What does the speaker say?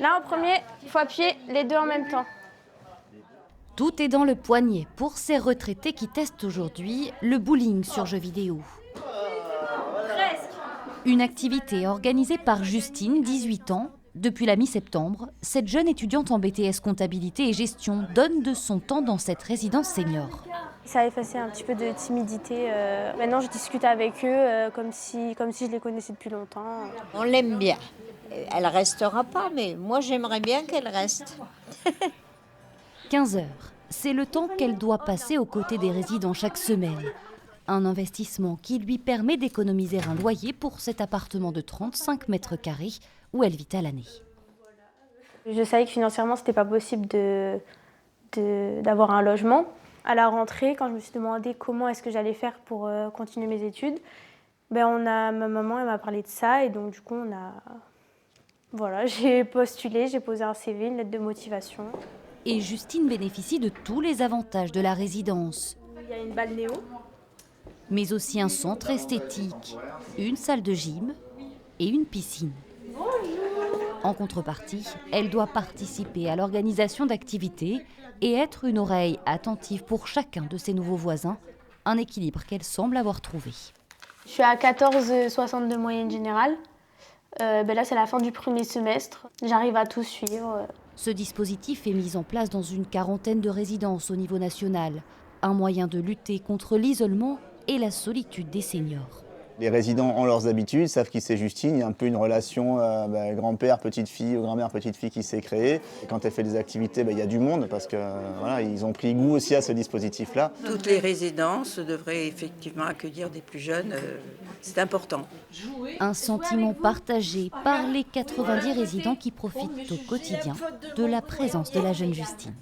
Là, en premier, il faut appuyer les deux en même temps. Tout est dans le poignet pour ces retraités qui testent aujourd'hui le bowling sur jeux vidéo. Une activité organisée par Justine, 18 ans. Depuis la mi-septembre, cette jeune étudiante en BTS comptabilité et gestion donne de son temps dans cette résidence senior. Ça a effacé un petit peu de timidité. Maintenant, je discute avec eux comme si je les connaissais depuis longtemps. On l'aime bien. Elle restera pas, mais moi j'aimerais bien qu'elle reste. 15 heures, c'est le temps qu'elle doit passer aux côtés des résidents chaque semaine. Un investissement qui lui permet d'économiser un loyer pour cet appartement de 35 mètres carrés où elle vit à l'année. Je savais que financièrement, ce n'était pas possible d'avoir un logement. À la rentrée, quand je me suis demandé comment est-ce que j'allais faire pour continuer mes études, ma maman elle m'a parlé de ça et donc du coup, j'ai postulé, j'ai posé un CV, une lettre de motivation. Et Justine bénéficie de tous les avantages de la résidence. Il y a une balnéo. Mais aussi un centre esthétique, une salle de gym et une piscine. En contrepartie, elle doit participer à l'organisation d'activités et être une oreille attentive pour chacun de ses nouveaux voisins, un équilibre qu'elle semble avoir trouvé. Je suis à 14,60 de moyenne générale. Là, c'est la fin du premier semestre. J'arrive à tout suivre. Ce dispositif est mis en place dans une quarantaine de résidences au niveau national, un moyen de lutter contre l'isolement et la solitude des seniors. Les résidents ont leurs habitudes, savent qui c'est Justine. Il y a un peu une relation grand-père, petite-fille ou grand-mère, petite-fille qui s'est créée. Et quand elle fait des activités, il y a du monde parce que ils ont pris goût aussi à ce dispositif-là. Toutes les résidences devraient effectivement accueillir des plus jeunes. C'est important. Un sentiment partagé par les 90 résidents qui profitent au quotidien de la présence de la jeune Justine.